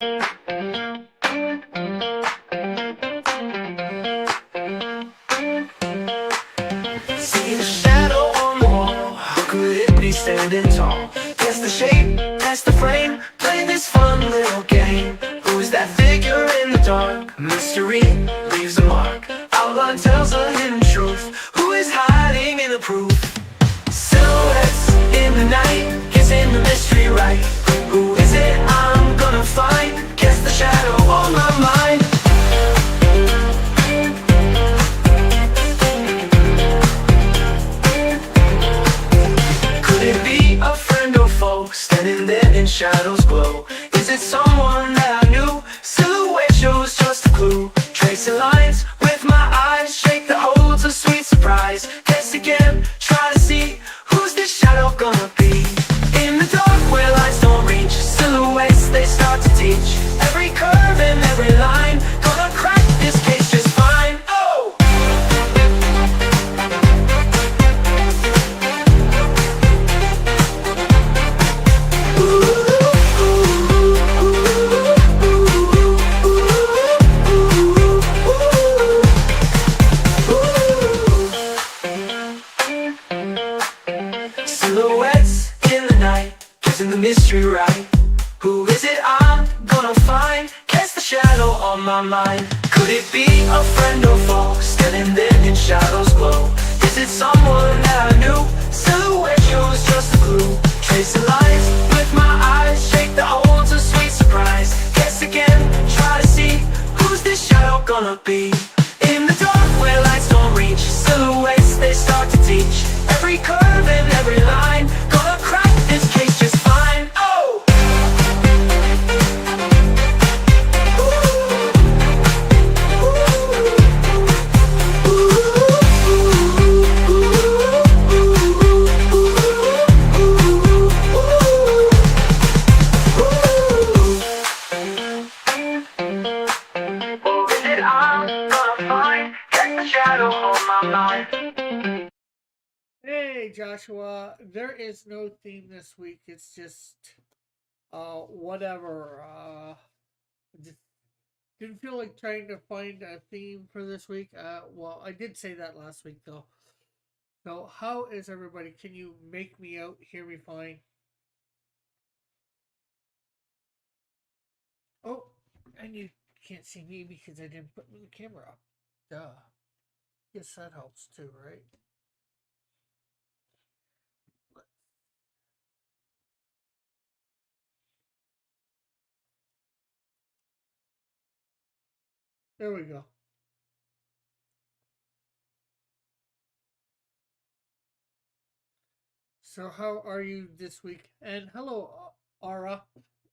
See the shadow on the wall. How could it be standing tall? Guess the shape, that's the frame. Play this fun little game. Who's that figure in the dark? Mystery leaves a mark. Outline tells a hidden truth. Who is hiding in the proof? Silhouettes in the night, guessing the mystery right. Who is it I'm gonna find? Guess the shadow on my mind. Could it be a friend or foe, standing there in shadows glow? Is it someone that I knew? Silhouette shows just a clue. Tracing lines with my eyes, shake that holds a sweet surprise. Guess again, try to see who's this shadow gonna be. In the dark where lights don't reach, silhouettes they start to teach. Every curve and every line, gonna crack this case just fine. Oh! Silhouettes in the night, guessing the mystery right. Who is it I'm gonna find? Guess the shadow on my mind. Could it be a friend or foe, standing there in shadows glow? Is it someone that I knew? Silhouette shows just a clue. Tracing lines with my eyes, shake that holds a sweet surprise. Guess again, try to see who's this shadow gonna be. In the dark where lights don't reach, silhouettes they start to teach. Every curve and every line, gonna crack this case just fine. Oh! Or is it I'm gonna find? Get the shadow on my mind. Hey Joshua, there is no theme this week. It's just whatever. Just didn't feel like trying to find a theme for this week. Well, I did say that last week though. So how is everybody? Can you make me out, hear me fine? Oh, and you can't see me because I didn't put the camera up. Duh. Guess that helps too, right? There we go. So how are you this week? And hello, Ara.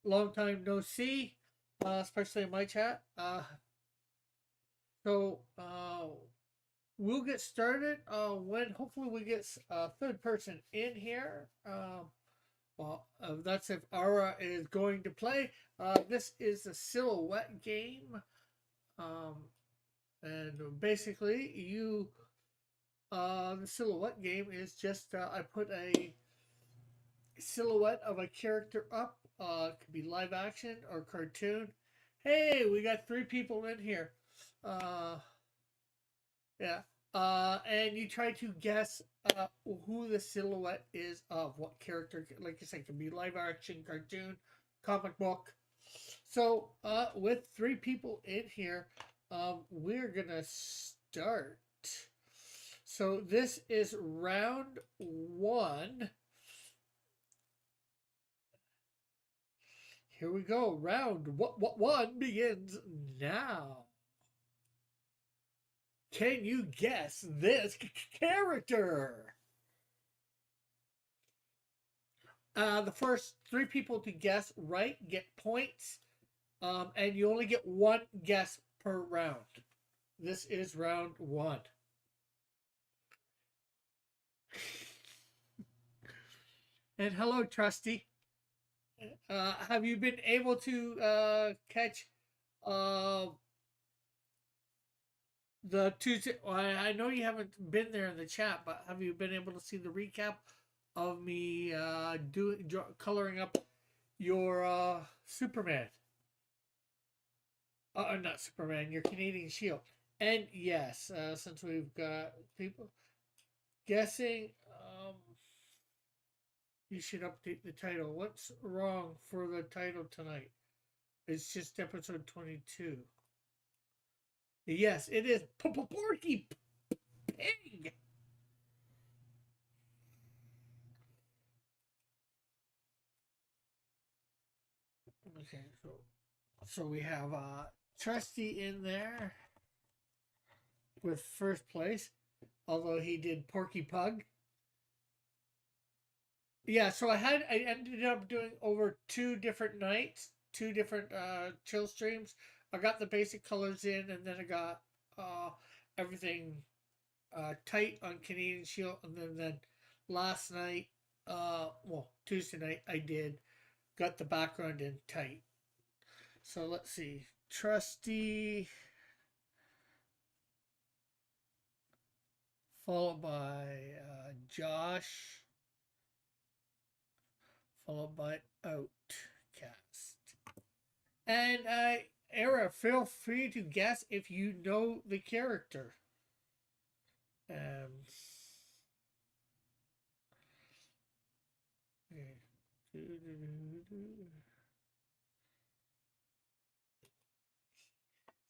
Long time no see, especially in my chat. So we'll get started when hopefully we get a third person in here. That's if Ara is going to play. This is a silhouette game. And basically the silhouette game is just I put a silhouette of a character up. It could be live action or cartoon. Hey, we got 3 people in here. Yeah. And you try to guess who the silhouette is of what character. Like I said, it can be live action, cartoon, comic book. So with 3 people in here, we're gonna start. So this is round 1. Here we go. Round 1 begins now. Can you guess this character? The first 3 people to guess right get points, and you only get 1 guess per round. This is round 1. And hello, Trusty. Have you been able to catch the Tuesday? I know you haven't been there in the chat, but have you been able to see the recap of me coloring up your Superman? Not Superman, your Canadian Shield. And yes, since we've got people guessing, you should update the title. What's wrong for the title tonight? It's just episode 22. Yes, it is Porky Pig. Okay, so we have Trusty in there with first place, although he did Porky Pug. Yeah, so I ended up doing over 2 different nights, 2 different chill streams. I got the basic colors in, and then I got everything tight on Canadian Shield, and then last night, well, Tuesday night, I got the background in tight. So let's see, Trusty, followed by Josh, followed by Outcast. And Era, feel free to guess if you know the character.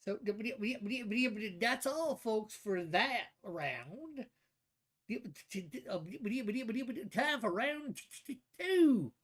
So that's all, folks, for that round. Time for round 2.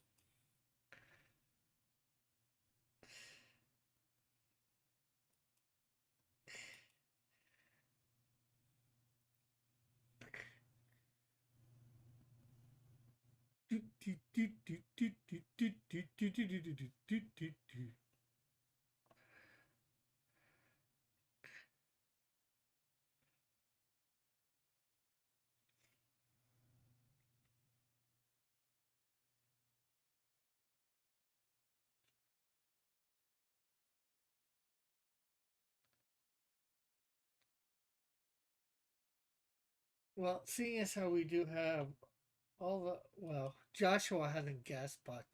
Well, seeing as how we do have all the, well, Joshua hasn't guessed, but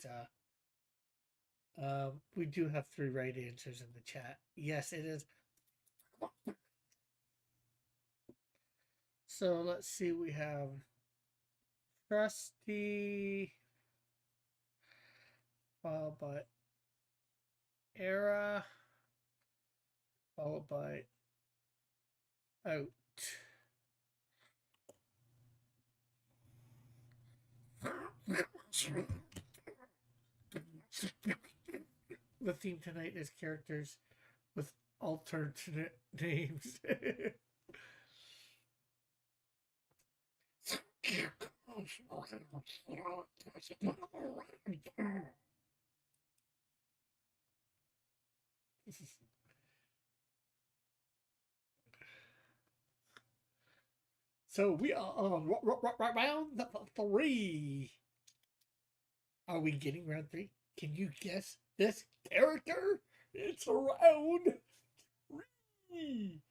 we do have 3 right answers in the chat. Yes, it is. So let's see, we have Trusty, followed by Era, followed by Out. The theme tonight is characters with alternate names. So we are on round 3. Are we getting round 3? Can you guess this character? It's round 3.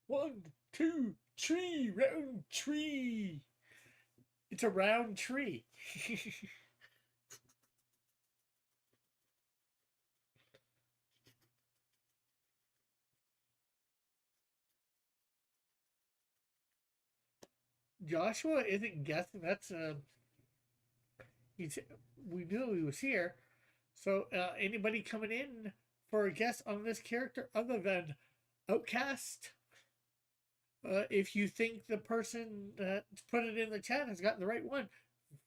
1, 2, 3. Round 3. It's a round tree. Joshua isn't guessing. That's we knew he was here. So anybody coming in for a guess on this character other than Outcast? If you think the person that put it in the chat has gotten the right one,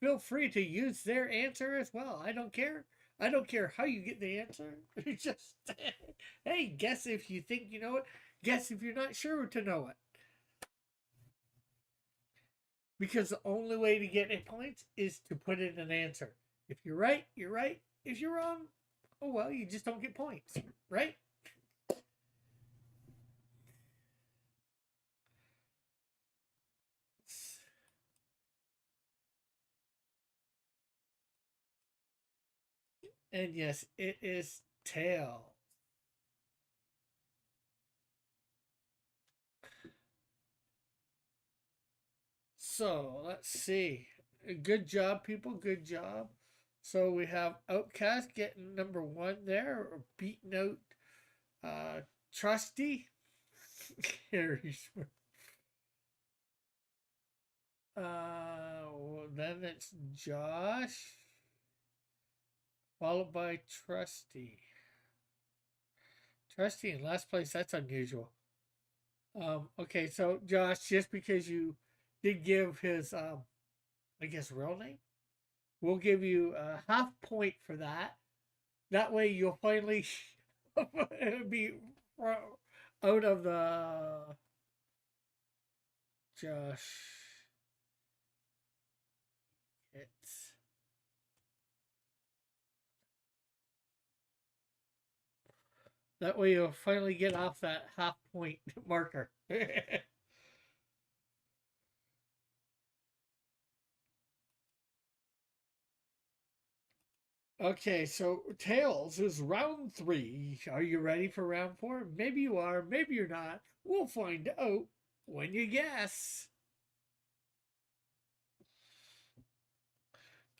feel free to use their answer as well. I don't care. I don't care how you get the answer. Just, hey, guess if you think you know it. Guess if you're not sure to know it. Because the only way to get any points is to put in an answer. If you're right, you're right. If you're wrong, oh well, you just don't get points, right? And yes, it is Tails. So let's see. Good job, people. Good job. So we have Outcast getting number 1 there, beating out Trusty. Harry Smith. Then it's Josh, followed by Trusty. Trusty in last place, that's unusual. Okay, so Josh, just because you did give his, I guess, real name, we'll give you a half point for that. That way you'll finally be out of the Josh. It's that way you'll finally get off that half point marker. Okay, so Tails is round 3. Are you ready for round 4? Maybe you are, maybe you're not. We'll find out when you guess.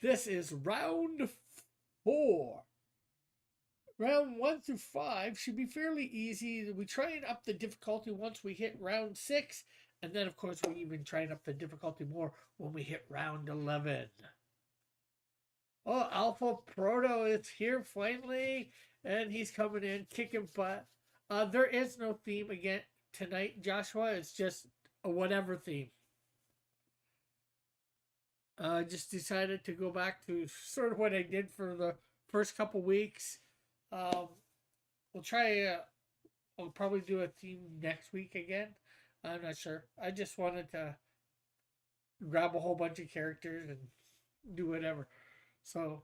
This is round 4. Round 1 through 5 should be fairly easy. We try and up the difficulty once we hit round 6. And then, of course, we even try and up the difficulty more when we hit round 11. Oh, Alpha Proto is here finally. And he's coming in, kicking butt. There is no theme again tonight, Joshua. It's just a whatever theme. Just decided to go back to sort of what I did for the first couple weeks. We'll try. I'll probably do a theme next week again. I'm not sure. I just wanted to grab a whole bunch of characters and do whatever. So.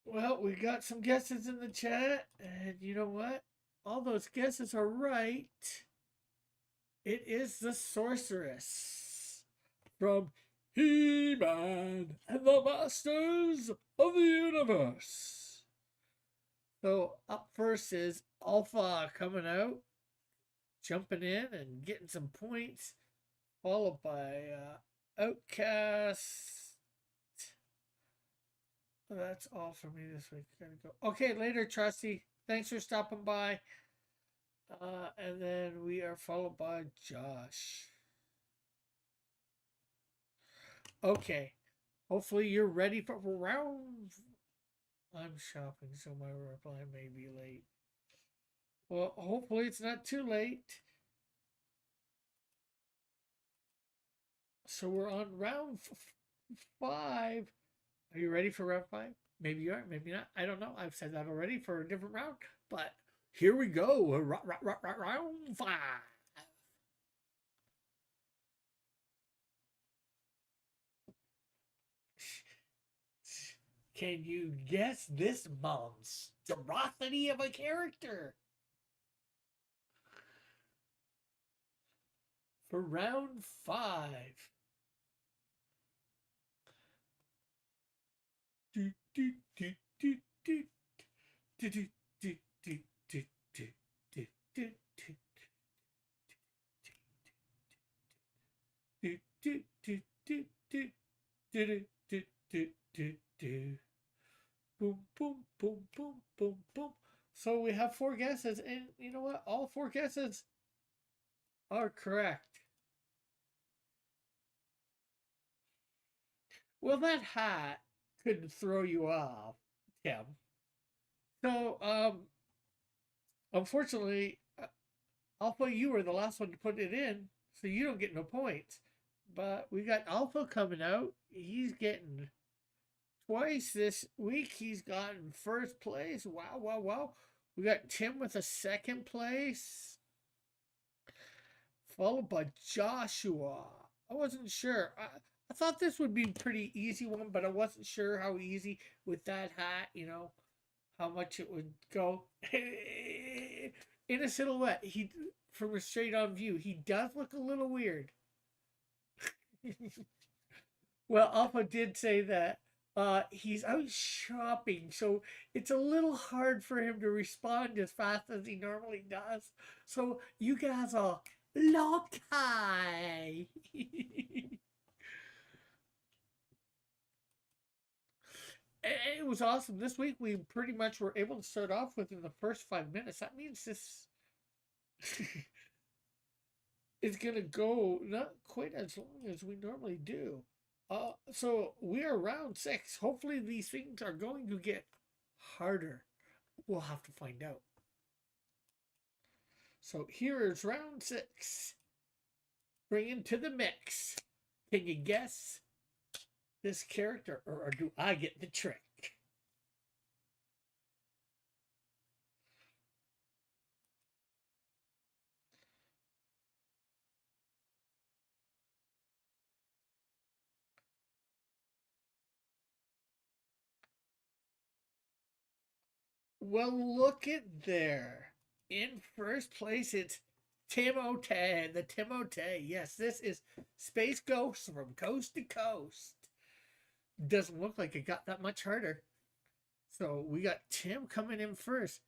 Well, we got some guesses in the chat, and you know what? All those guesses are right. It is the Sorceress from He-Man and the Masters of the Universe. So up first is Alpha coming out, jumping in and getting some points, followed by Outcast. That's all for me this week. Gotta go. Okay, later, Trusty. Thanks for stopping by. And then we are followed by Josh. Okay. Hopefully you're ready for round. I'm shopping, so my reply may be late. Well, hopefully it's not too late. So we're on round 5. Are you ready for round 5? Maybe you are, maybe not. I don't know. I've said that already for a different round. But here we go. Round 5. Can you guess this monstrosity of a character? For round 5. Boom, boom, boom, boom, boom, boom. So we have 4 guesses, and you know what? All 4 guesses are correct. Well, that hat could throw you off, Tim. So, unfortunately, Alpha, you were the last one to put it in, so you don't get no points. But we got Alpha coming out. He's getting twice this week. He's gotten first place. Wow, wow, wow. We got Tim with a second place, followed by Joshua. I wasn't sure. I thought this would be a pretty easy one, but I wasn't sure how easy with that hat, you know, how much it would go. In a silhouette, from a straight on view, he does look a little weird. Well, Alpha did say that he's out shopping, so it's a little hard for him to respond as fast as he normally does. So you guys are lucky. was awesome. This week we pretty much were able to start off within the first 5 minutes. That means this is gonna go not quite as long as we normally do. So we are round 6. Hopefully these things are going to get harder. We'll have to find out. So here is round 6. Bring into the mix. Can you guess this character, or do I get the trick? Well, look at there. In first place, it's Timotei, the Timotei. Yes, this is Space Ghost from Coast to Coast. Doesn't look like it got that much harder. So we got Tim coming in first.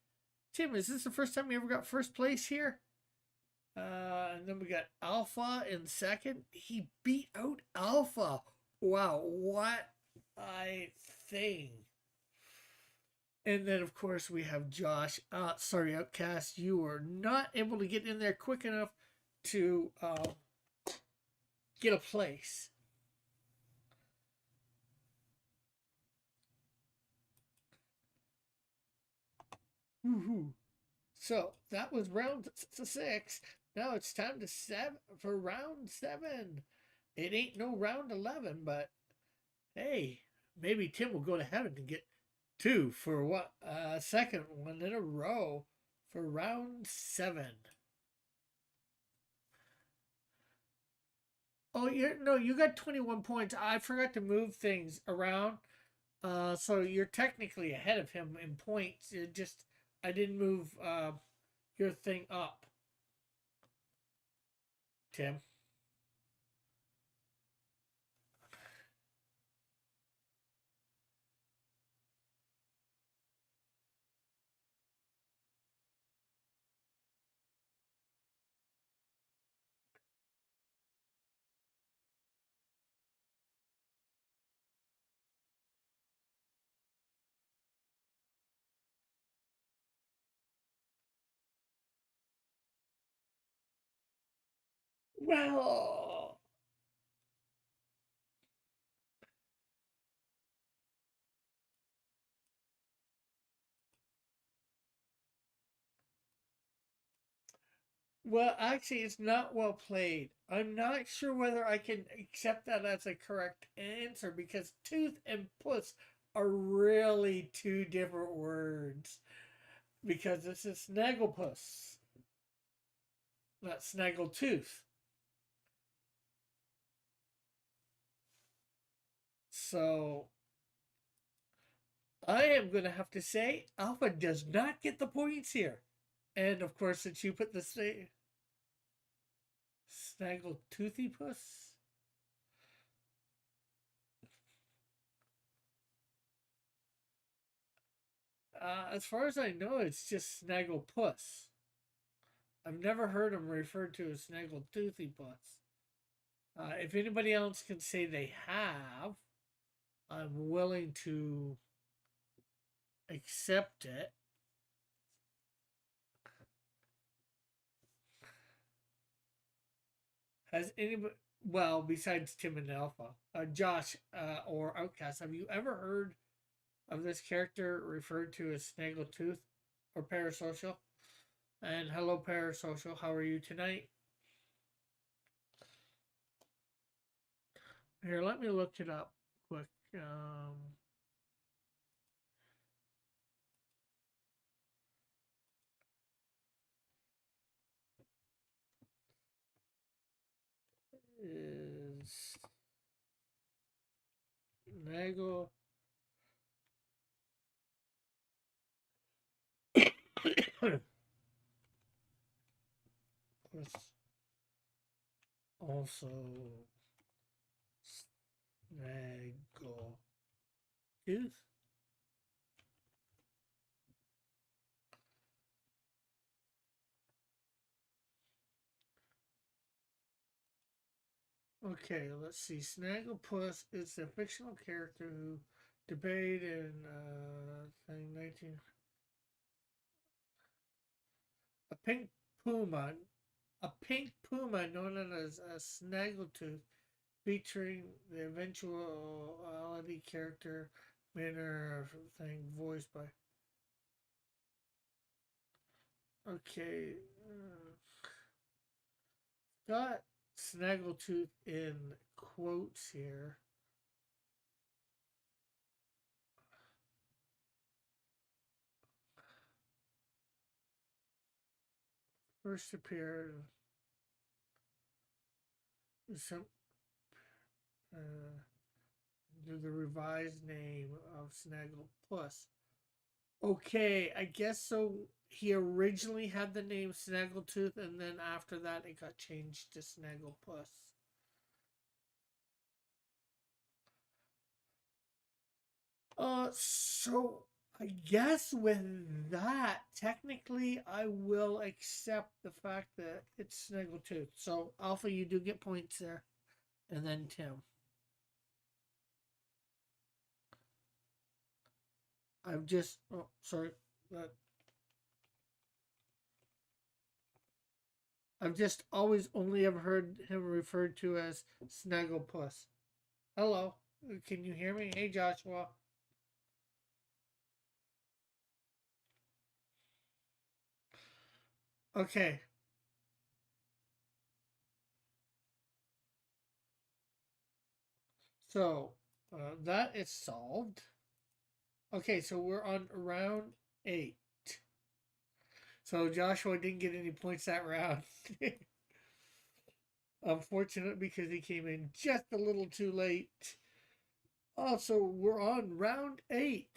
Tim, is this the first time you ever got first place here? And then we got Alpha in second. He beat out Alpha. Wow, what a thing. And then, of course, we have Josh. Sorry, Outcast, you were not able to get in there quick enough to get a place. Woohoo! So that was round 6. Now it's time for round 7. It ain't no round 11, but hey, maybe Tim will go to heaven and get 2 for what? Second one in a row for round 7. Oh, you got 21 points. I forgot to move things around. So you're technically ahead of him in points. I didn't move your thing up. Tim. Well, actually, it's not well played. I'm not sure whether I can accept that as a correct answer because tooth and puss are really 2 different words. Because this is snagglepuss, not snaggletooth. So I am going to have to say Alpha does not get the points here. And of course, since you put the Snaggletoothie Puss. As far as I know, it's just Snagglepuss. I've never heard him referred to as Snaggletoothie Puss. If anybody else can say they have, I'm willing to accept it. Has anybody, well, besides Tim and Alpha, Josh or Outcast, have you ever heard of this character referred to as Snaggletooth or Parasocial? And hello, Parasocial, how are you tonight? Here, let me look it up quick. Is Nagel was also Snaggle Tooth? Okay, let's see. Snagglepuss is a fictional character who debate in thing 19. A pink puma known as a snaggletooth, featuring the eventuality character manner thing voiced by. Okay, got snaggletooth in quotes here. First appeared some the revised name of Snaggle Plus. Okay, I guess so. He originally had the name Snaggletooth, and then after that, it got changed to Snaggle Plus. So I guess with that, technically, I will accept the fact that it's Snaggletooth. So Alpha, you do get points there, and then Tim. I've just I've just always only ever heard him referred to as Snagglepuss. Hello, can you hear me? Hey, Joshua. Okay. So, that is solved. Okay, so we're on round 8. So Joshua didn't get any points that round. Unfortunate because he came in just a little too late. Also, we're on round 8.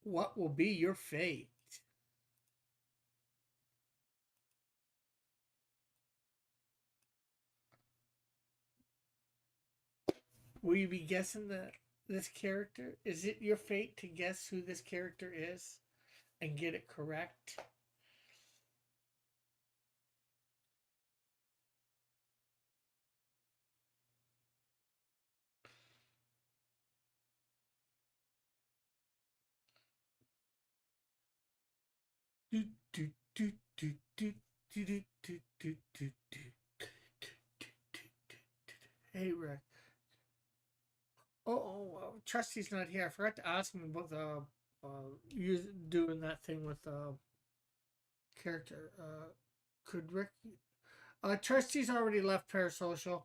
What will be your fate? Will you be guessing this character? Is it your fate to guess who this character is and get it correct? Hey, Rick. Trusty's not here. I forgot to ask him about the you doing that thing with character. Could Rick? Trusty's already left Parasocial.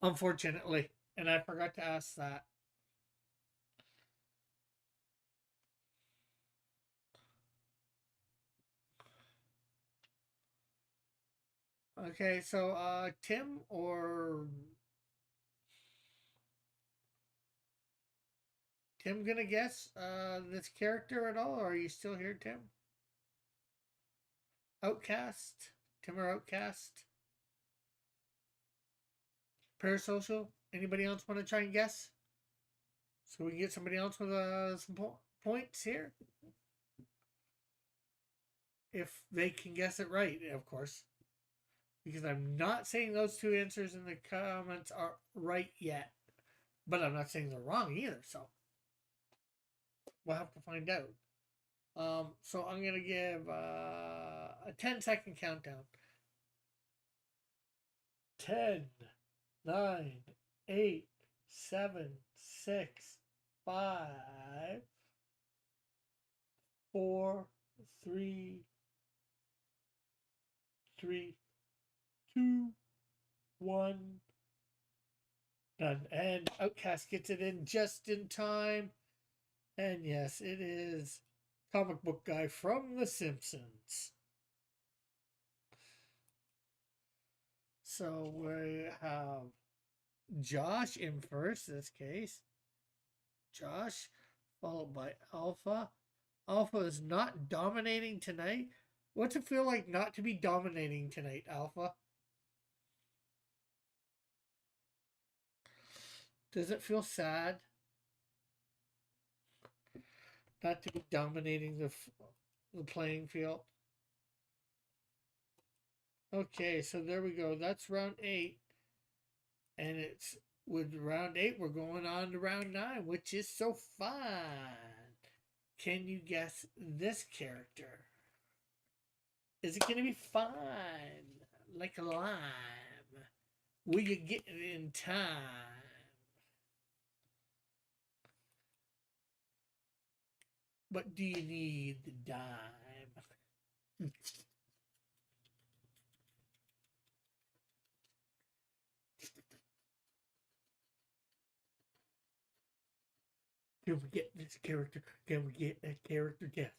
Unfortunately, and I forgot to ask that. Okay, so Tim or Tim gonna guess this character at all? Or are you still here, Tim? Outcast? Tim or Outcast? Parasocial? Anybody else want to try and guess? So we can get somebody else with some points here? If they can guess it right, of course. Because I'm not saying those two answers in the comments are right yet. But I'm not saying they're wrong either, so we'll have to find out. So I'm going to give a 10-second countdown. 10, 9, 8, 7, 6, 5, 4, 3, 2, 1. Done. And Outcast gets it in just in time. And yes, it is comic book guy from The Simpsons. So we have Josh in first this case. Josh, followed by Alpha. Alpha is not dominating tonight. What's it feel like not to be dominating tonight, Alpha? Does it feel sad not to be dominating the playing field? Okay, so there we go. That's round 8. And it's with round 8, we're going on to round 9, which is so fun. Can you guess this character? Is it going to be fun? Like a lime? Will you get it in time? But do you need the dime? Can we get this character? Can we get that character? Yes.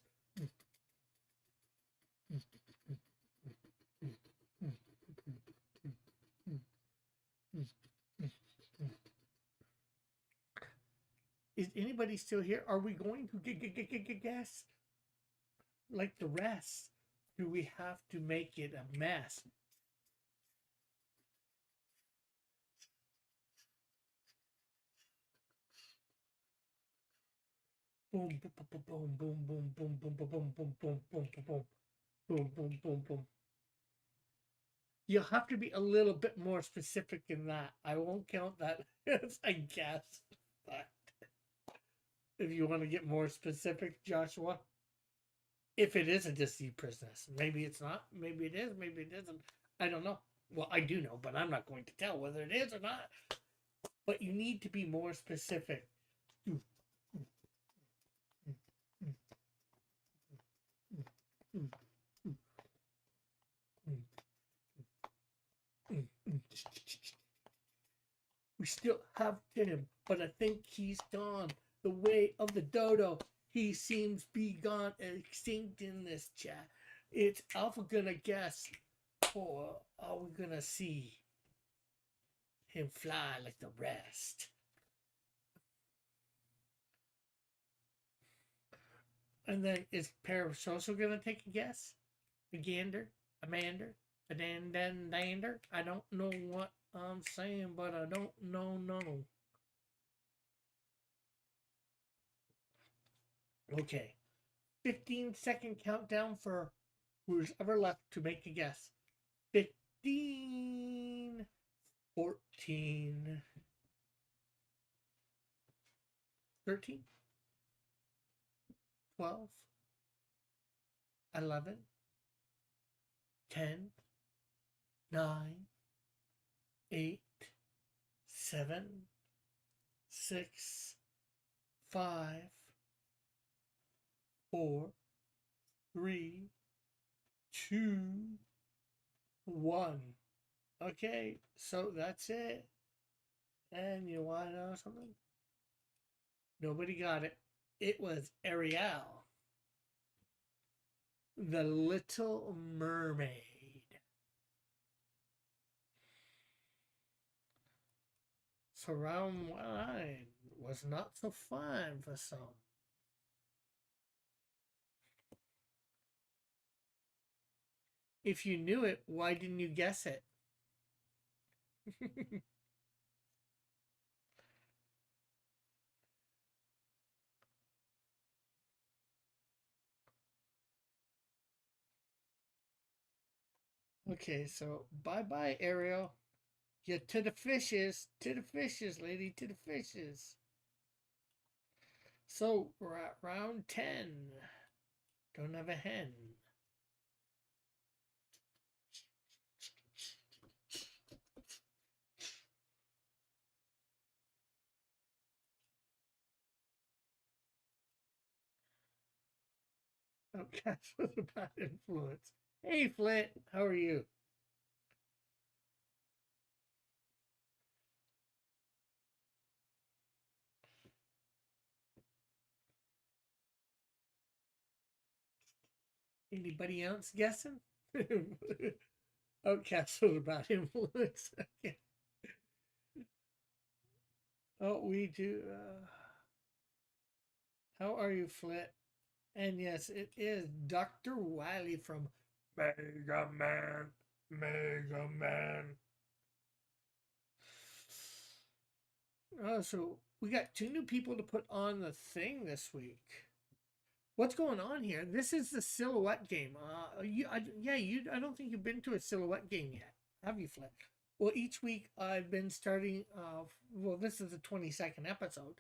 Is anybody still here? Are we going to guess like the rest? Do we have to make it a mess? Boom, boom, boom, boom, boom, boom, boom, boom, boom, boom, boom, boom, boom, boom, boom, boom, boom, boom. You'll have to be a little bit more specific in that. I won't count that as I guess. But if you want to get more specific, Joshua, if it is a deceived princess, maybe it's not, maybe it is, maybe it isn't. I don't know. Well, I do know, but I'm not going to tell whether it is or not. But you need to be more specific. We still have Tim, but I think he's gone the way of the dodo. He seems be gone and extinct in this chat. It's Alpha gonna guess, or are we gonna see him fly like the rest? And then is Paris also gonna take a guess? A gander? A mander? A dander? I don't know what I'm saying, but I don't know none. Okay. 15-second countdown for who's ever left to make a guess. 15, 14, 13, 12, 11, 10, 9, 8, 7, 6, 5, 4, 3, 2, 1. Okay, so that's it. And you want to know something? Nobody got it. It was Ariel, the Little Mermaid. So round 1 was not so fun for some. If you knew it, why didn't you guess it? Okay, so bye-bye, Ariel. Yeah, to the fishes, lady, to the fishes. So we're at round 10. Don't have a hen. Outcast with a bad influence. Hey, Flint, how are you? Anybody else guessing? Outcast with a bad influence. Okay. Oh, we do. How are you, Flint? And yes, it is Dr. Wily from Mega Man. Mega Man. Oh, so we got 2 new people to put on the thing this week. What's going on here? This is the Silhouette game. I don't think you've been to a Silhouette game yet, have you, Flint? Well, each week I've been starting. Well, this is the 22nd episode,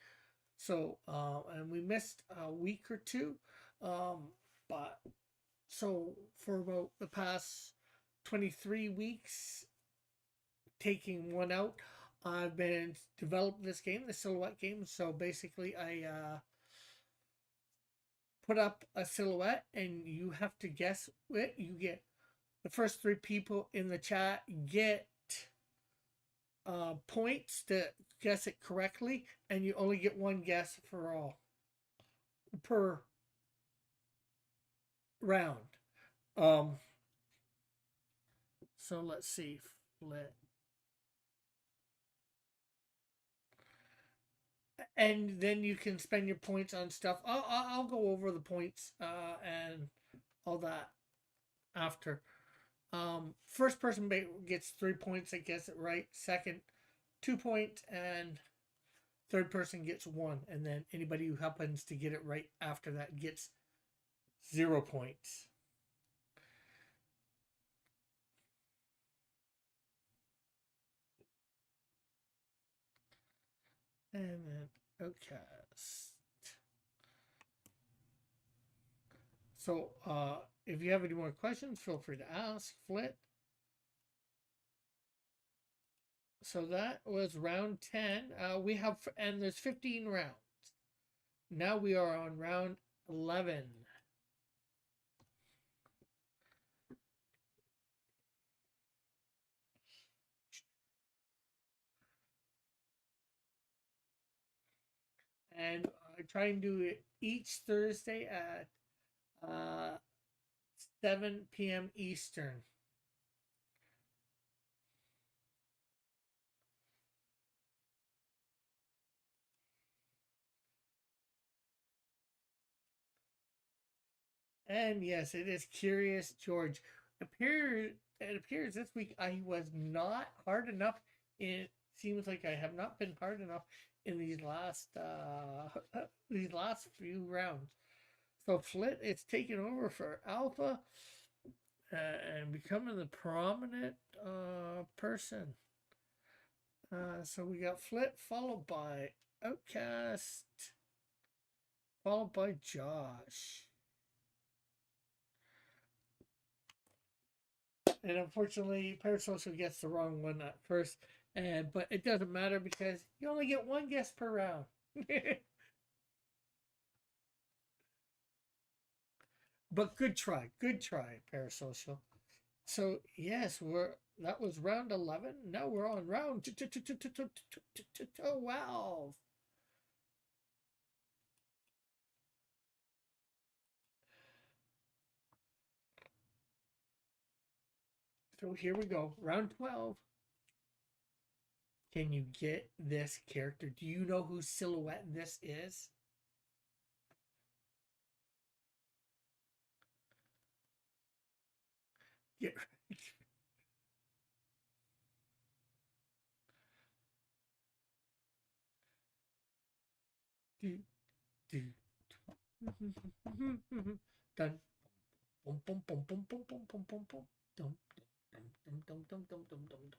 so and we missed a week or two, but so for about the past 23 weeks, taking one out, I've been developing this game, the silhouette game. So basically, I put up a silhouette, and you have to guess it. You get the first three people in the chat get points to guess it correctly, and you only get one guess for all per round. So let's see, Flit. And then you can spend your points on stuff. I'll go over the points and all that after. First person gets 3 points that gets it right. Second, 2 points, and third person gets 1. And then anybody who happens to get it right after that gets 0 points. And then, okay. So, if you have any more questions, feel free to ask. Flit. So that was round 10. We have, and there's 15 rounds. Now we are on round 11. And I try and do it each Thursday at 7 p.m. Eastern. And yes, it is Curious George. It appears this week I was not hard enough. It seems like I have not been hard enough in these last few rounds. So Flit is taking over for Alpha and becoming the prominent person. So we got Flit followed by Outcast, followed by Josh. And unfortunately, Parasocial gets the wrong one at first, but it doesn't matter because you only get one guess per round. But good try, Parasocial. So yes, that was round 11. Now we're on round 12. So here we go, round 12. Can you get this character? Do you know whose silhouette this is? Get do do done. Boom boom boom boom boom boom boom boom boom. Dum dum dum dum dum dum dum dum.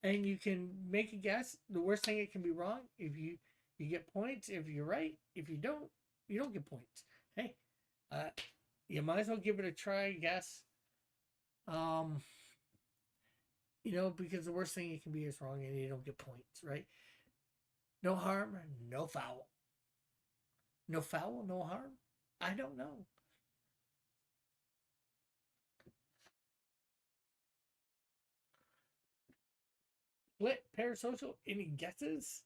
And you can make a guess. The worst thing it can be wrong. If you get points. If you're right, if you don't get points. Hey, you might as well give it a try. Guess. Because the worst thing it can be is wrong, and you don't get points. Right? No harm, no foul. No foul, no harm. I don't know. What Parasocial? Any guesses?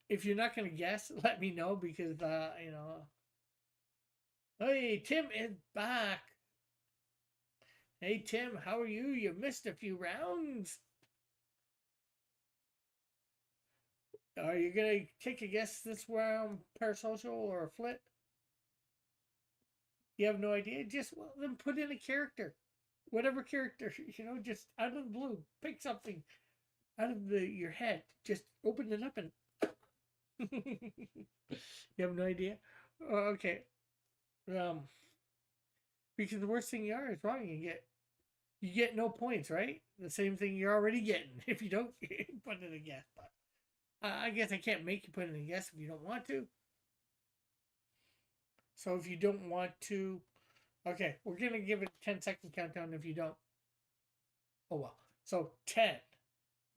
If you're not gonna guess, let me know because Hey, Tim is back. Hey Tim, how are you? You missed a few rounds. Are you gonna take a guess this round, Parasocial or Flit? You have no idea? Just then put in a character. Whatever character, just out of the blue. Pick something out of your head. Just open it up and you have no idea? Okay. Because the worst thing you are is wrong. You get you get no points, right? The same thing you're already getting if you don't put in a guess. But I guess I can't make you put in a guess if you don't want to. So if you don't want to, okay, we're gonna give it a 10-second countdown if you don't. Oh well. So 10,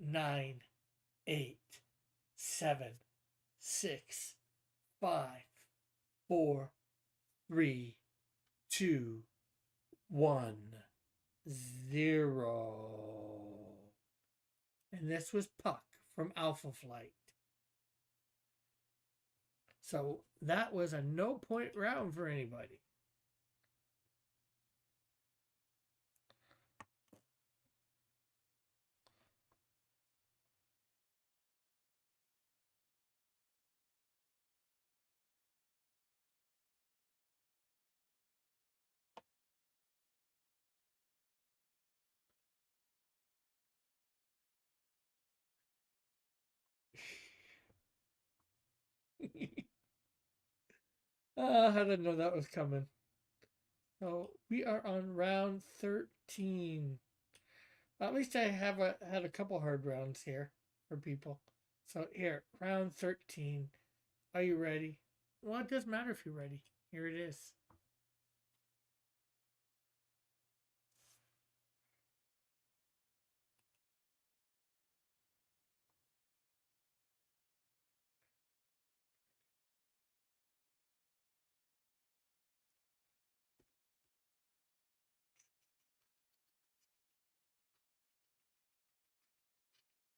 9, 8, 7, 6, 5, 4, 3, 2, 1, 0. And this was Puck from Alpha Flight. So that was a no point round for anybody. I didn't know that was coming. So we are on round 13. At least I have had a couple hard rounds here for people. So here, round 13. Are you ready? Well, it doesn't matter if you're ready. Here it is.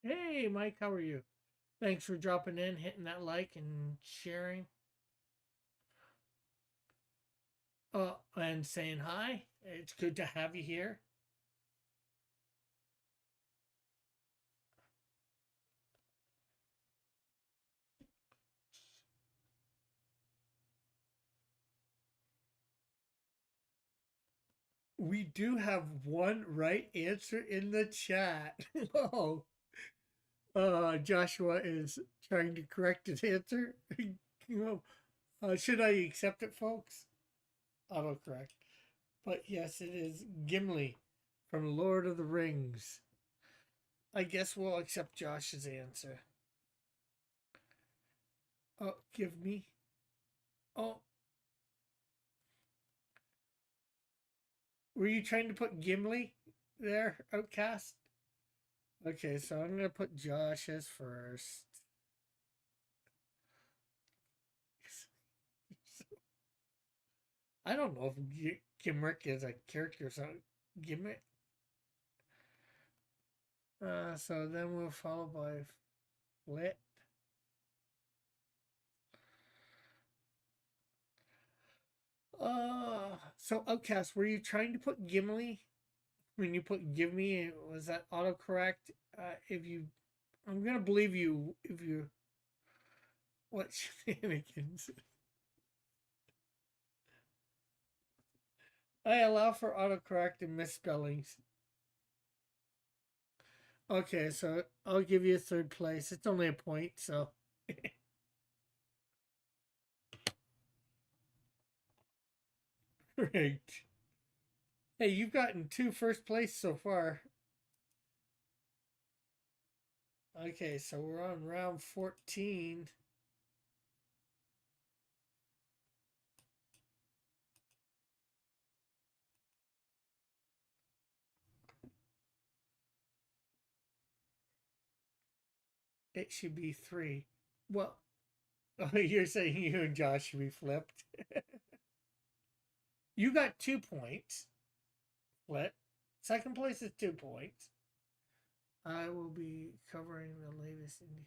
Hey, Mike, how are you? Thanks for dropping in, hitting that like, and sharing. And saying hi. It's good to have you here. We do have one right answer in the chat. Oh, Joshua is trying to correct his answer. Should I accept it, folks? Autocorrect. But yes, it is Gimli from Lord of the Rings. I guess we'll accept Josh's answer. Oh, give me. Oh. Were you trying to put Gimli there, Outcast? Okay, so I'm going to put Josh as first. I don't know if Gimrick is a character, so Gimmick. So then we'll follow by Flit. So Outcast, were you trying to put Gimli when you put "give me"? Was that autocorrect? If you, I'm gonna believe you if you. What shenanigans? I allow for autocorrect and misspellings. Okay, so I'll give you a third place. It's only a point, so. Right. Hey, you've gotten 2 first place so far. Okay, so we're on round 14. It should be 3. Well, oh, you're saying you and Josh should be flipped. You got 2 points. Flip. Second place is 2 points. I will be covering the latest indie.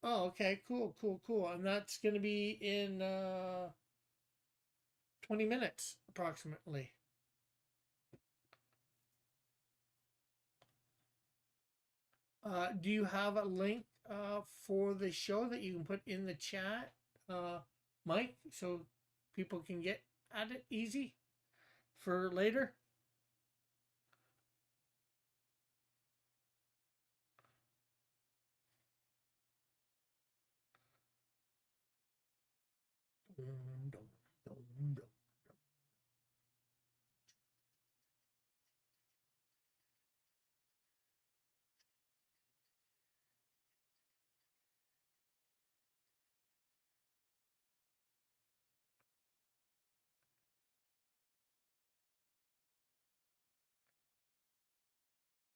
Oh, okay, cool. And that's going to be in 20 minutes approximately. Do you have a link for the show that you can put in the chat, Mike, so people can get at it easy for later?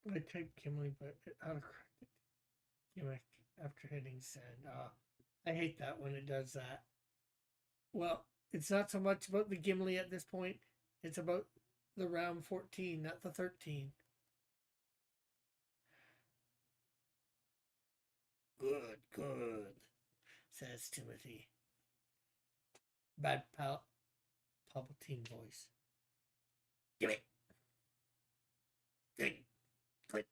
I typed Gimli, but it autocorrected gimmick after hitting send. I hate that when it does that. Well, it's not so much about the Gimli at this point. It's about the round 14, not the 13. Good, good, says Timothy. Bad Palpatine voice. Give it. Good. Good.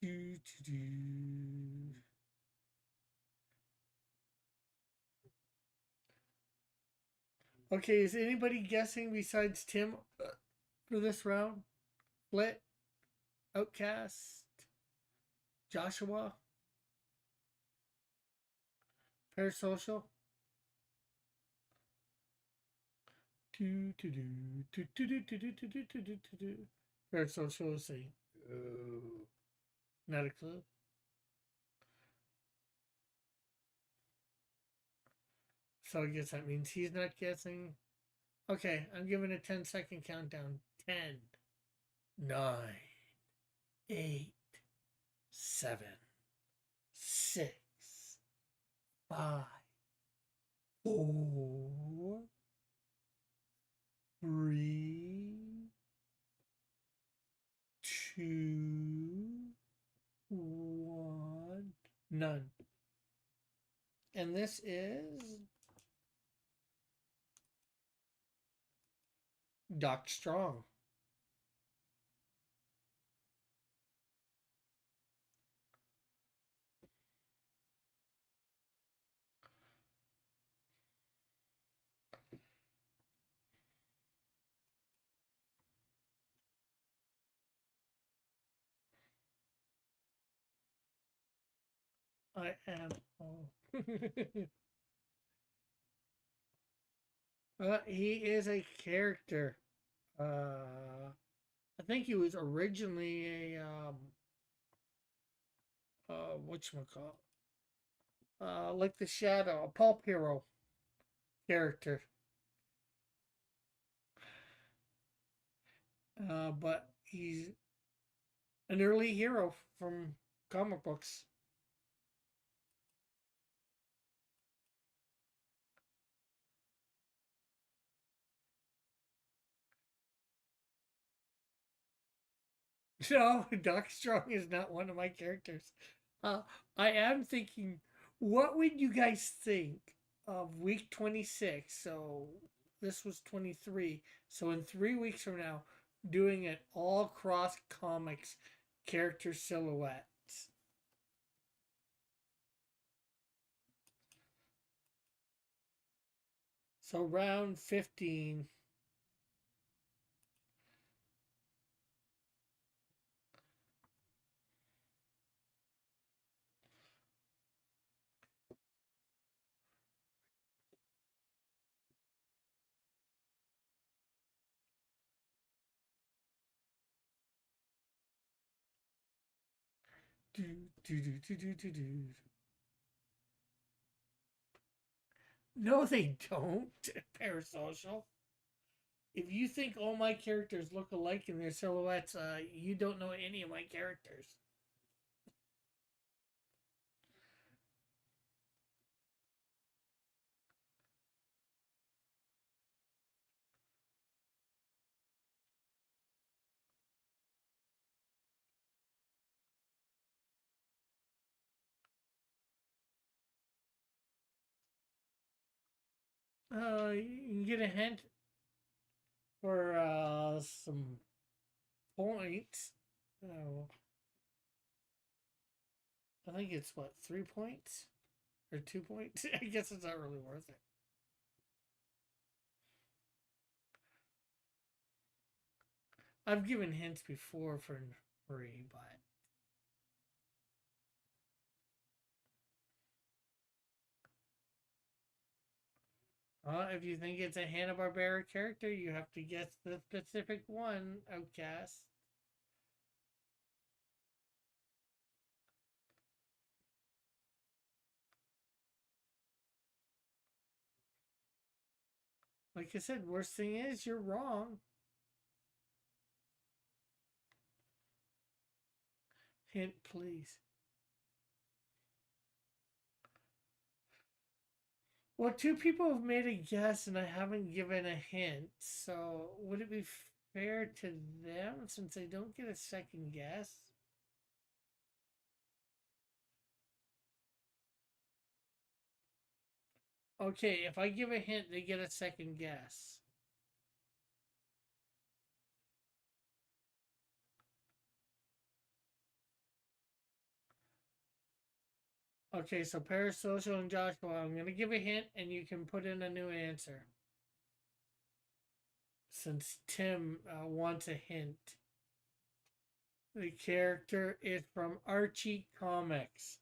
Do, do, do. Okay, is anybody guessing besides Tim for this round? Flit, Outcast, Joshua, Parasocial. Parasocial is saying, oh, not a clue. So I guess that means he's not guessing. Okay, I'm giving a 10-second countdown. 10, 9, 8, 7, 6, 5, 4, 3, 2, 1, none. And this is Doc Strong. I am. Oh. He is a character. I think he was originally a whatchamacallit? Like the Shadow, a pulp hero character. But he's an early hero from comic books. No, Doc Strong is not one of my characters. I am thinking, what would you guys think of week 26? So this was 23. So in 3 weeks from now, doing an all cross comics character silhouettes. So round 15. Do, do, do, do, do, do, do. No, they don't. Parasocial. If you think all my characters look alike in their silhouettes, you don't know any of my characters. You can get a hint for some points. Oh, I think it's what, 3 points or 2 points. I guess it's not really worth it. I've given hints before for free, but if you think it's a Hanna-Barbera character, you have to guess the specific one, Outcast. Like I said, worst thing is you're wrong. Hint, please. Well, two people have made a guess and I haven't given a hint. So would it be fair to them since they don't get a second guess? Okay, if I give a hint, they get a second guess. Okay, so Parasocial and Joshua, I'm going to give a hint and you can put in a new answer. Since Tim wants a hint. The character is from Archie Comics.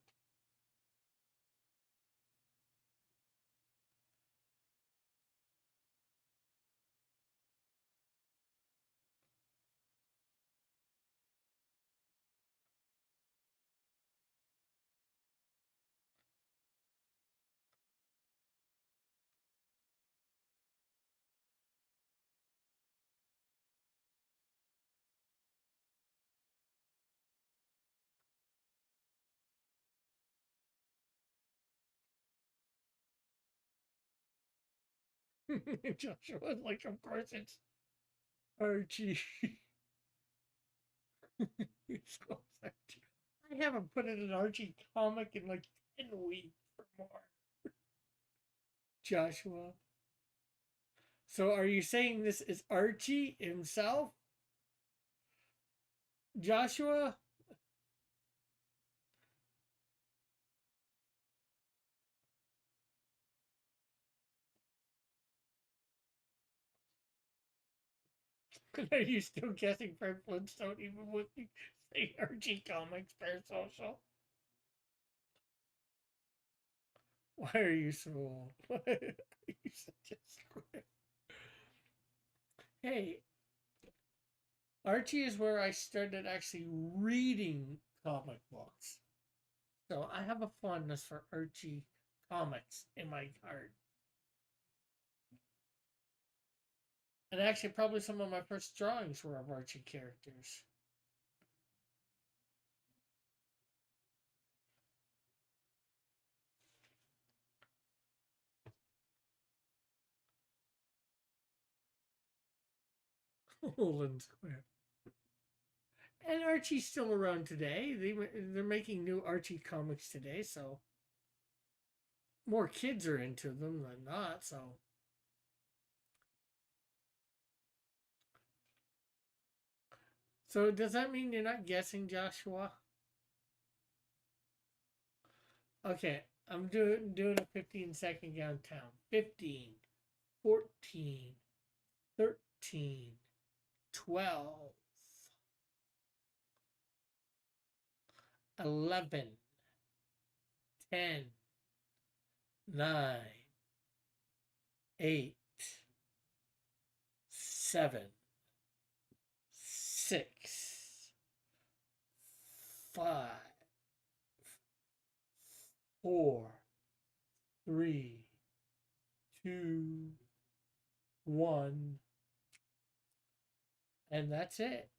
Joshua's like, of course it's Archie. I haven't put in an Archie comic in like 10 weeks or more. Joshua. So are you saying this is Archie himself? Joshua? Are you still guessing Fred Flintstone even with me saying Archie Comics Parasocial? Why are you so old? Why are you such a square? Hey, Archie is where I started actually reading comic books. So I have a fondness for Archie comics in my heart. And actually, probably some of my first drawings were of Archie characters. Olin Square. And Archie's still around today. They're making new Archie comics today, so more kids are into them than not. So does that mean you're not guessing, Joshua? Okay, I'm doing a 15-second countdown. 15, 14, 13, 12, 11, 10, 9, 8, 7, 6, 5, 4, 3, 2, 1. And that's it.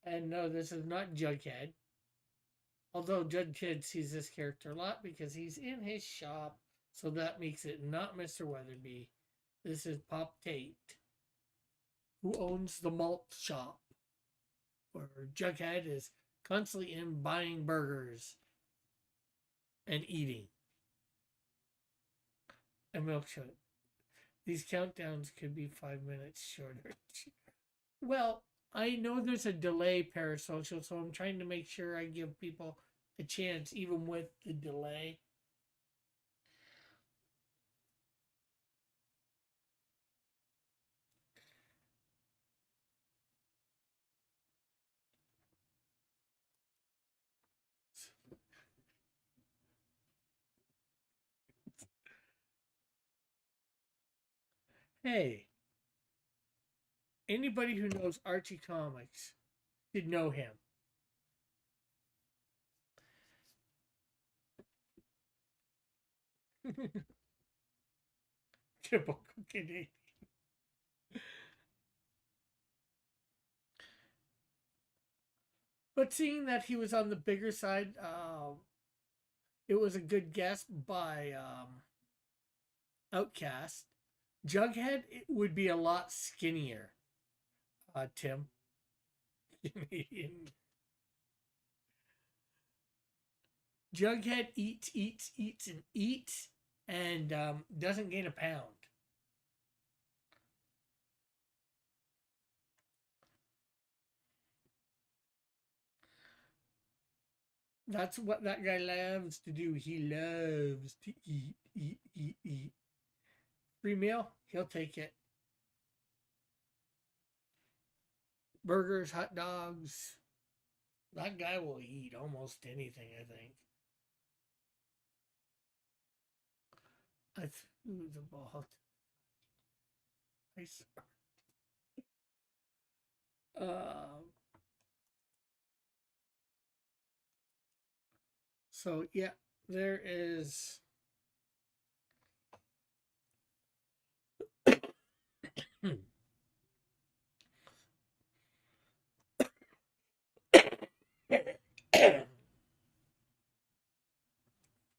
And no, this is not Jughead. Although Jughead sees this character a lot because he's in his shop, so that makes it not Mr. Weatherby. This is Pop Tate, who owns the malt shop, where Jughead is constantly in buying burgers and eating. And milkshake. These countdowns could be 5 minutes shorter. Well, I know there's a delay, Parasocial, so I'm trying to make sure I give people a chance, even with the delay. Hey, anybody who knows Archie Comics should know him. Typical Canadian. But seeing that he was on the bigger side, it was a good guess by Outcast. Jughead would be a lot skinnier, Tim. Jughead eats, and doesn't gain a pound. That's what that guy loves to do. He loves to eat. Free meal, he'll take it. Burgers, hot dogs. That guy will eat almost anything, I think. I threw the ball. Nice. So yeah, there is.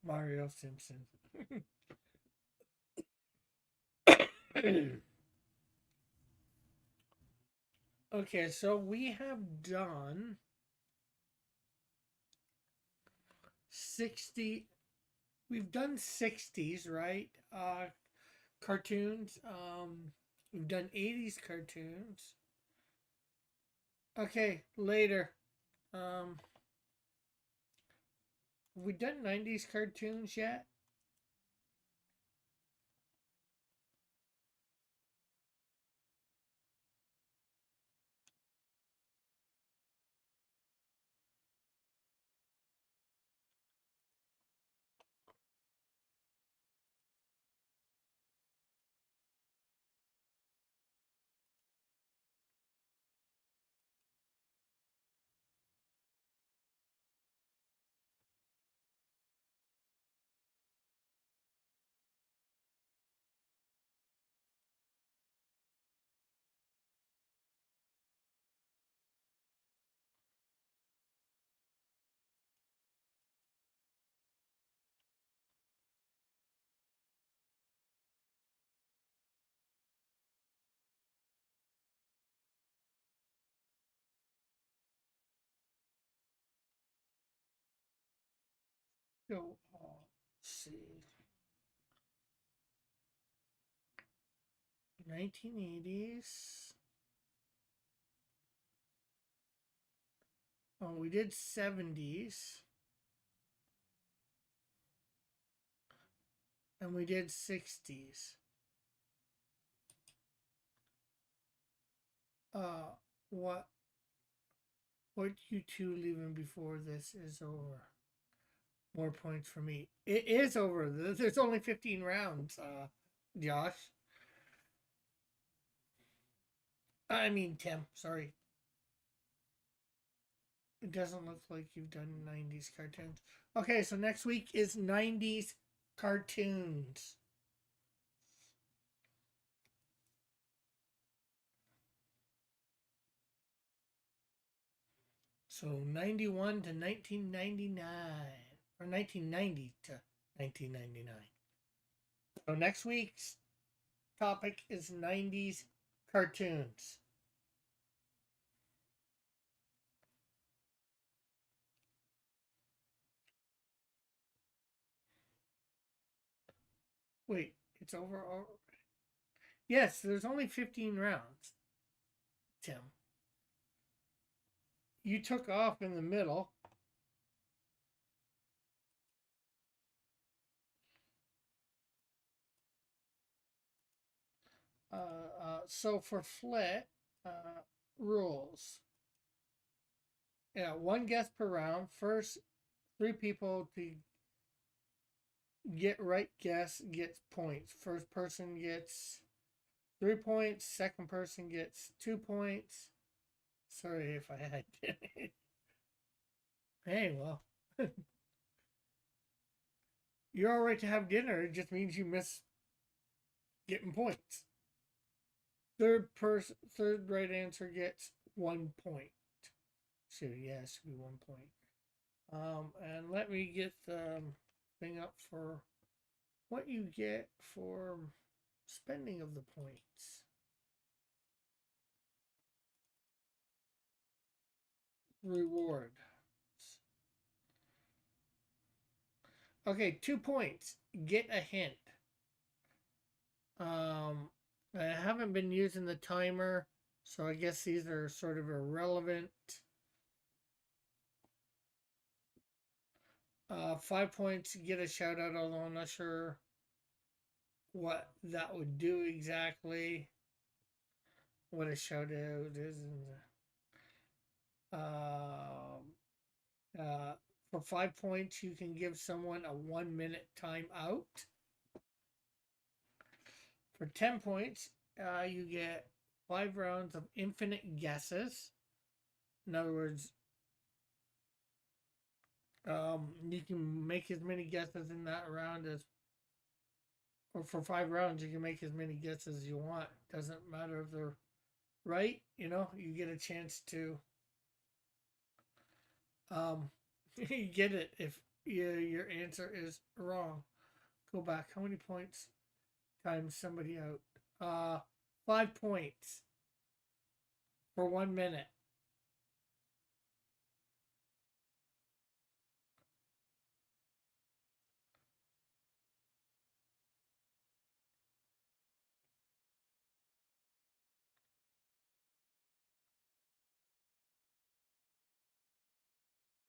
Mario Simpson. Okay, so we have done 60. We've done 60s, right? Cartoons. We've done 80s cartoons. Okay, later. Have we done 90s cartoons yet? So, let's see. 1980s. Oh, we did 70s. And we did 60s. What you two leaving before this is over? More points for me. It is over. There's only 15 rounds, Josh. I mean, Tim, sorry. It doesn't look like you've done 90s cartoons. Okay, so next week is 90s cartoons. So 91 to 1999. Or 1990 to 1999. So next week's topic is 90s cartoons. Wait, it's over? Yes, there's only 15 rounds, Tim. You took off in the middle. So for Flit, rules. Yeah, one guess per round. First, 3 people to get right guess gets points. First person gets 3 points. Second person gets 2 points. Sorry if I had it. Hey, well. You're all right to have dinner. It just means you miss getting points. Third right answer gets 1 point. So yeah, it should be 1 point. And let me get the thing up for what you get for spending of the points. Reward. Okay, 2 points. Get a hint. I haven't been using the timer, so I guess these are sort of irrelevant. 5 points, get a shout out, although I'm not sure what that would do exactly. What a shout out is. For 5 points, you can give someone a 1 minute timeout. For 10 points, you get 5 rounds of infinite guesses. In other words, you can make as many guesses in that round as, or for 5 rounds, you can make as many guesses as you want. Doesn't matter if they're right, you know, you get a chance to you get it if your answer is wrong. Go back. How many points times somebody out? 5 points for 1 minute.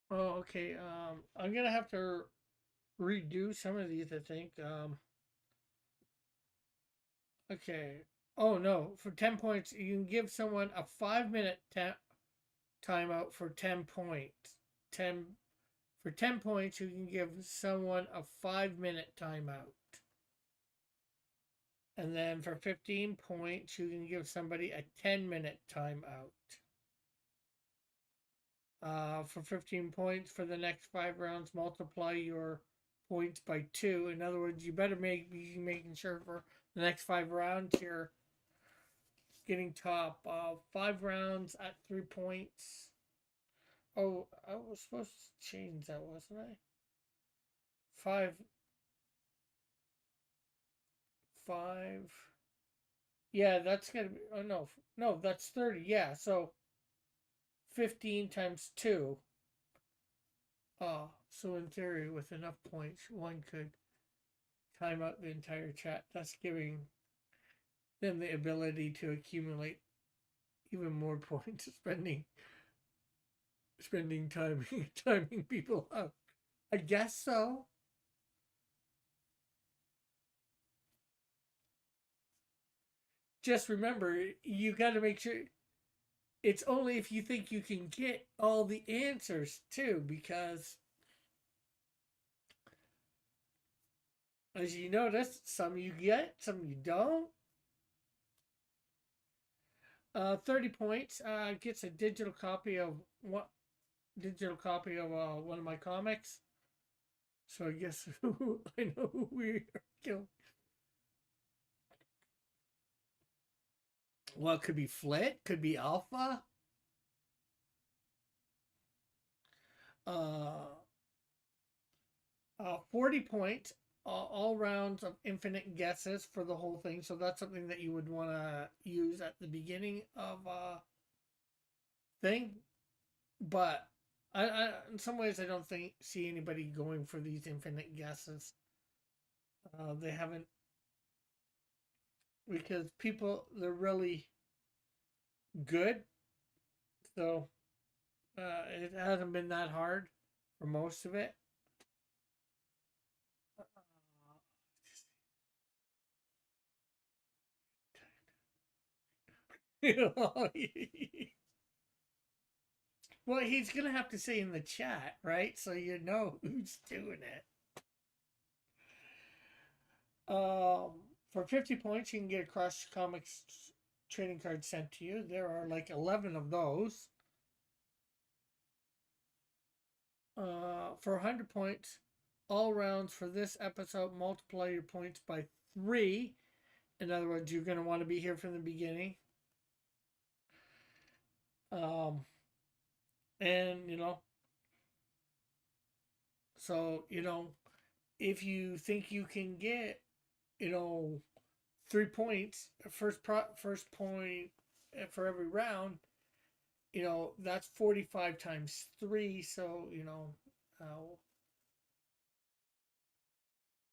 Oh, okay. I'm gonna have to redo some of these, I think. Okay. Oh no, for 10 points, you can give someone a 5 minute timeout for 10 points. 10 For 10 points, you can give someone a 5 minute timeout. And then for 15 points, you can give somebody a 10-minute timeout. For 15 points for the next 5 rounds, multiply your points by 2. In other words, you better be making sure for the next 5 rounds you're getting top 5 rounds at 3 points. Oh, I was supposed to change that, wasn't I? 5. Yeah, that's gonna be. Oh no, that's 30. Yeah, so 15 times 2. So in theory, with enough points, one could time out the entire chat. That's giving them the ability to accumulate even more points, spending time timing people out. I guess so. Just remember, you got to make sure it's only if you think you can get all the answers too, because as you notice, some you get, some you don't. 30 points gets a digital copy of one of my comics. So I guess I know who we are killing. Well, it could be Flit, could be Alpha. 40 points, all rounds of infinite guesses for the whole thing. So that's something that you would want to use at the beginning of a thing. But I in some ways, I don't see anybody going for these infinite guesses. They haven't, because they're really good. So it hasn't been that hard for most of it. Well, he's gonna have to say in the chat, right? So you know who's doing it. For 50 points, you can get a Crush Comics trading card sent to you. There are like 11 of those. For 100 points, all rounds for this episode, multiply your points by 3. In other words, you're going to want to be here from the beginning. And, so, if you think you can get, you know, 3 points, first point for every round, that's 45 times 3. So,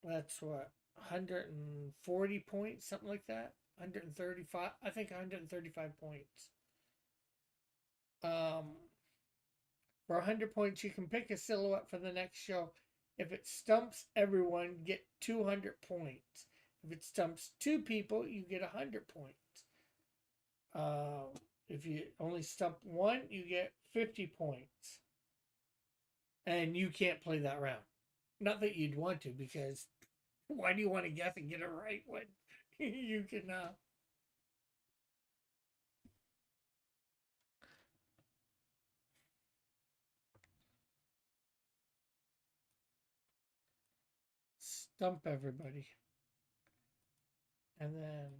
that's what, 140 points, something like that. 135, I think 135 points. Um, for 100 points, you can pick a silhouette for the next show. If it stumps everyone, get 200 points. If it stumps two people, you get 100 points. If you only stump one, you get 50 points. And you can't play that round. Not that you'd want to, because why do you want to guess and get it right when you can stump everybody? And then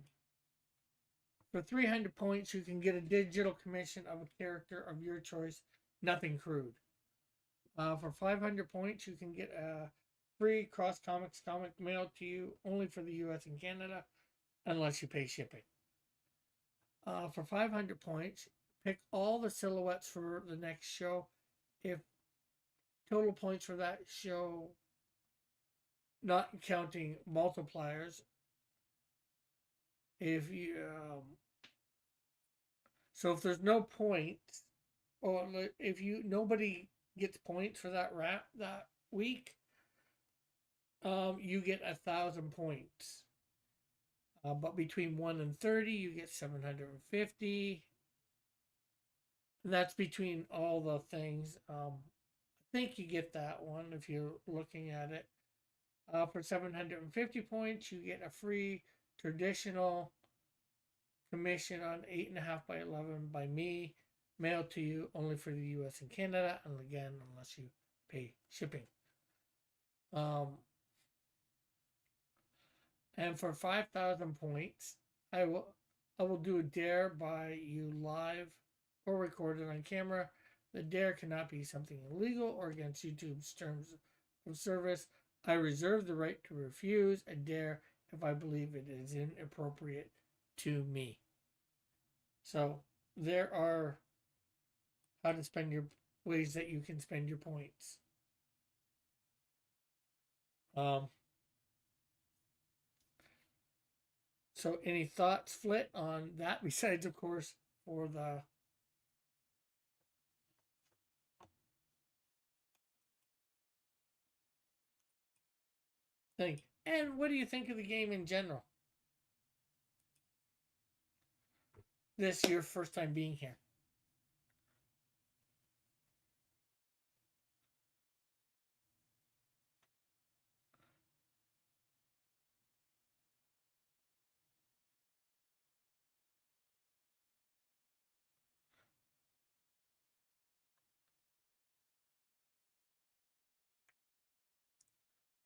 for 300 points, you can get a digital commission of a character of your choice, nothing crude. For 500 points, you can get a free Cross Comics comic mailed to you only for the US and Canada, unless you pay shipping. For 500 points, pick all the silhouettes for the next show. If total points for that show, not counting multipliers, if you so if there's no points, or if nobody gets points for that week, you get 1,000 points. But between 1 and 30, you get 750. And that's between all the things. I think you get that one if you're looking at it. For 750 points, you get a free traditional commission on 8.5 by 11 by me, mailed to you only for the US and Canada, and again, unless you pay shipping. And for 5,000 points, I will do a dare by you live or recorded on camera. The dare cannot be something illegal or against YouTube's terms of service. I reserve the right to refuse a dare if I believe it is inappropriate to me. So there are how to spend your ways that you can spend your points. So any thoughts, Flit, on that besides, of course, for the thing? And what do you think of the game in general? This your first time being here.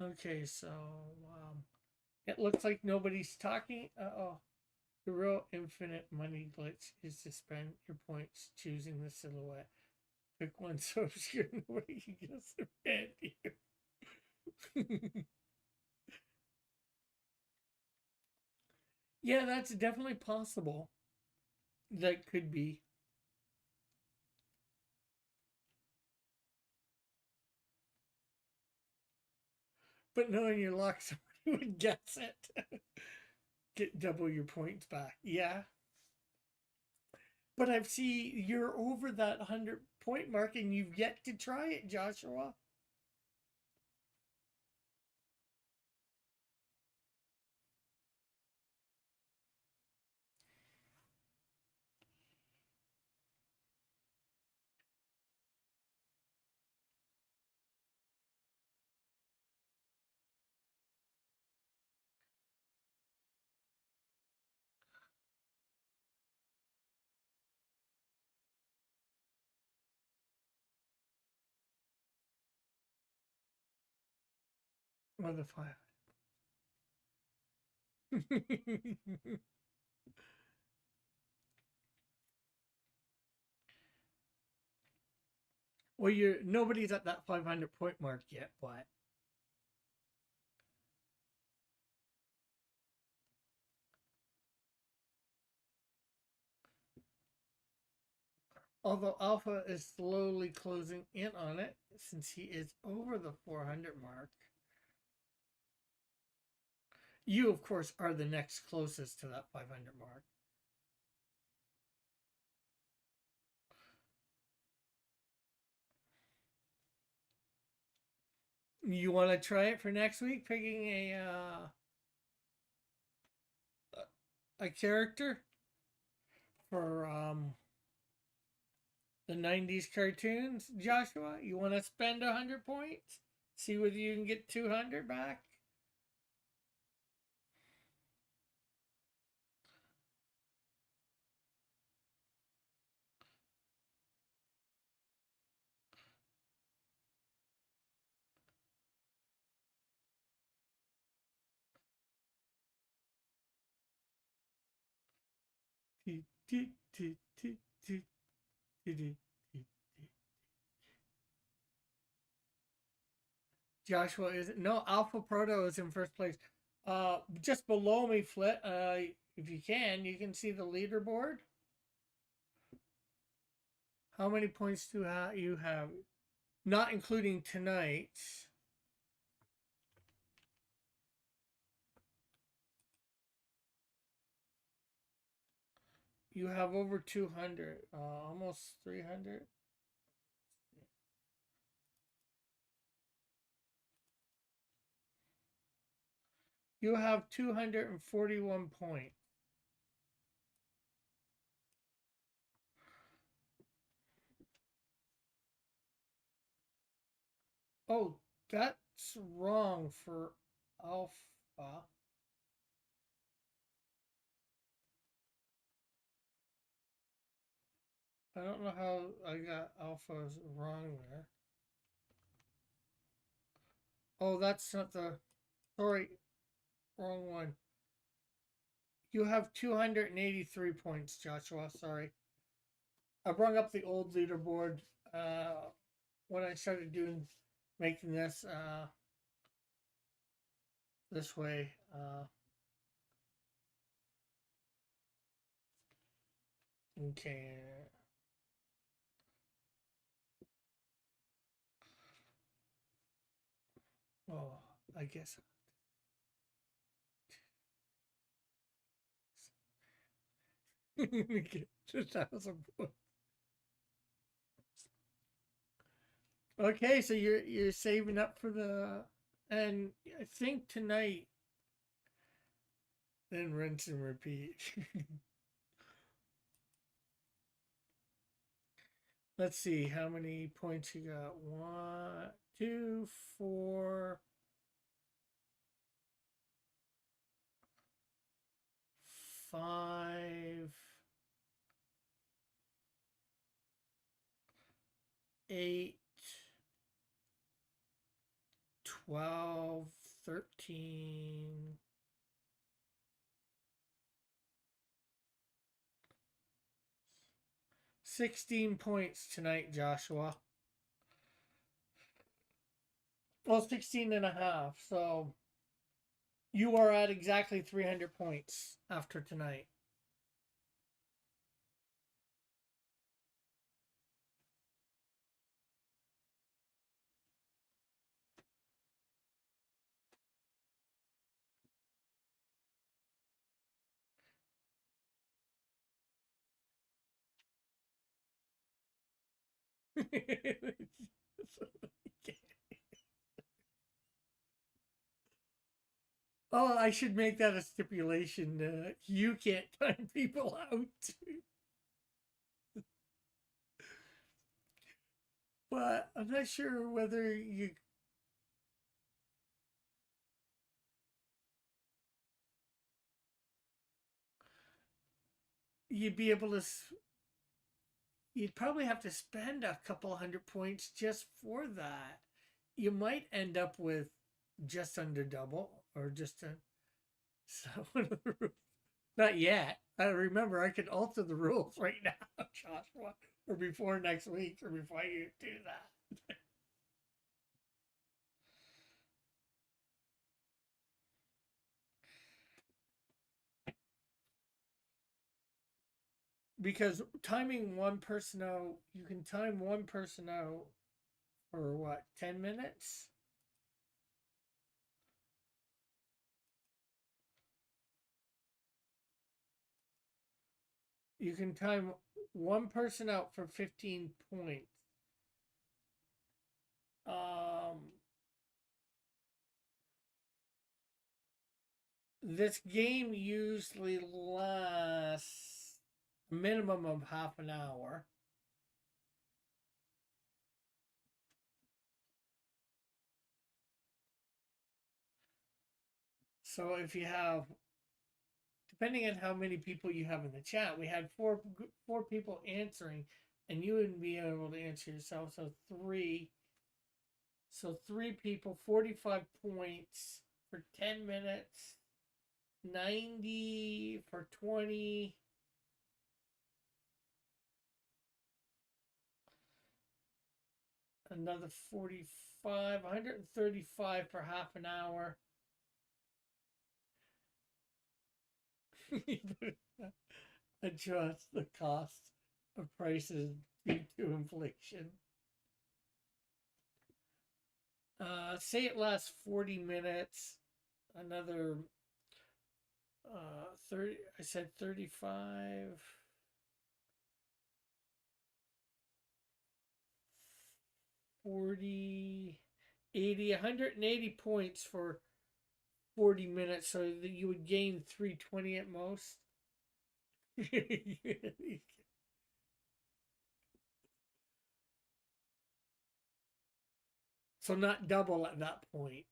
Okay, so it looks like nobody's talking. Oh, the real infinite money glitch is to spend your points choosing the silhouette. Pick one so obscure nobody can guess around you. Yeah, that's definitely possible. That could be. But knowing your luck, somebody would guess it. Get double your points back. Yeah. But I've seen you're over that 100-point mark and you've yet to try it, Joshua. Or the 5. Well, nobody's at that 500 point mark yet, but although Alpha is slowly closing in on it since he is over the 400 mark. You, of course, are the next closest to that 500 mark. You want to try it for next week, picking a character for the 90s cartoons, Joshua? You want to spend 100 points? See whether you can get 200 back? Joshua is no Alpha Proto is in first place. Just below me, Flit. If you can see the leaderboard. How many points do you have? Not including tonight. You have over 200, almost 300. You have 241 points. Oh, that's wrong for Alpha. I don't know how I got Alpha's wrong there. Oh, that's not the... Sorry, wrong one. You have 283 points, Joshua. Sorry. I brought up the old leaderboard when I started making this this way. Okay. Oh, I guess. Get 2,000 points. Okay, so you're saving up for and I think tonight, then rinse and repeat. Let's see how many points you got. 1, 2, 4, 5, 8, 12, 13, 16 points tonight, Joshua. Well, 16 and a half. So you are at exactly 300 points after tonight. Oh, I should make that a stipulation. You can't time people out. But I'm not sure whether you'd be able to. You'd probably have to spend a couple hundred points just for that. You might end up with just under double or just a. So Not yet. I remember I can alter the rules right now, Joshua, or before next week, or before you do that. Because timing one person out, you can time one person out for what, 10 minutes? You can time one person out for 15 points. This game usually lasts a minimum of half an hour. So if you have, depending on how many people you have in the chat, we had four people answering, and you wouldn't be able to answer yourself. So three people, 45 points for 10 minutes, 90 for 20. Another 45, 135 for half an hour. Adjust the cost of prices due to inflation. Say it lasts 40 minutes. Another 30. I said 35. 40, 80, 180 points for 40 minutes, so that you would gain 320 at most. So not double at that point.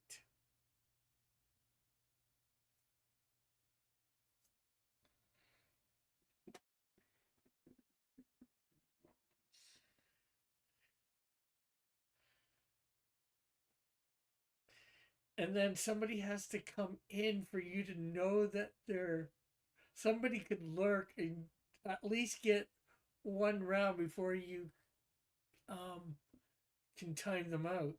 And then somebody has to come in for you to know that they're, somebody could lurk and at least get one round before you can time them out.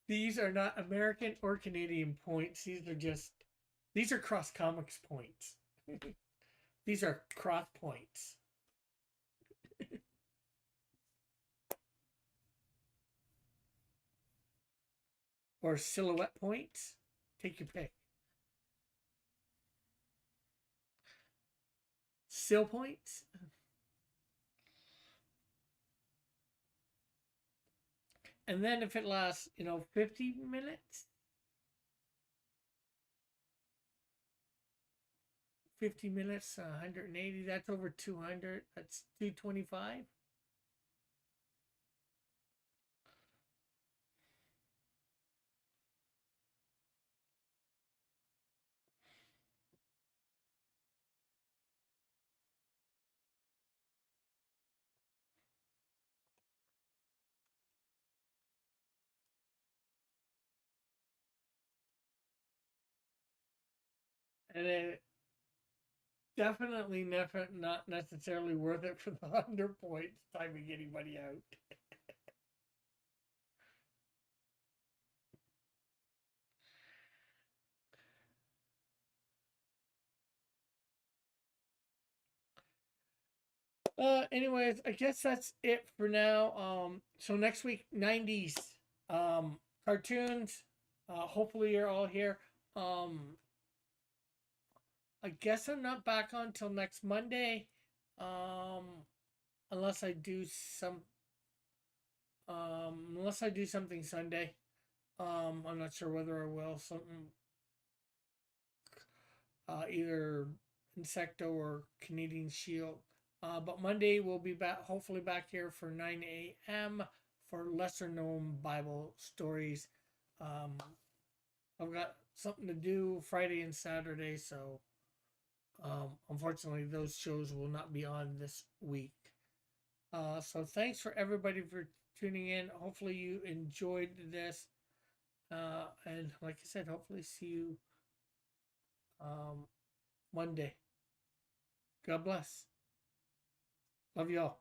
These are not American or Canadian points. These are cross comics points. These are cross points. Or silhouette points. Take your pick. Sill points. And then if it lasts, 50 minutes, 50 minutes, 180, that's over 200. That's 225. And it definitely never, not necessarily worth it for the 100 points timing anybody out. Anyways, I guess that's it for now. So next week, 90s cartoons. Hopefully you're all here. I guess I'm not back on till next Monday. Unless I do something Sunday. I'm not sure whether I will. Something either Insecto or Canadian Shield. But Monday we'll be back, hopefully back here for 9 a.m. for lesser known Bible stories. I've got something to do Friday and Saturday, so unfortunately those shows will not be on this week. So thanks for everybody for tuning in. Hopefully you enjoyed this. And like I said, hopefully see you one day. God bless. Love y'all.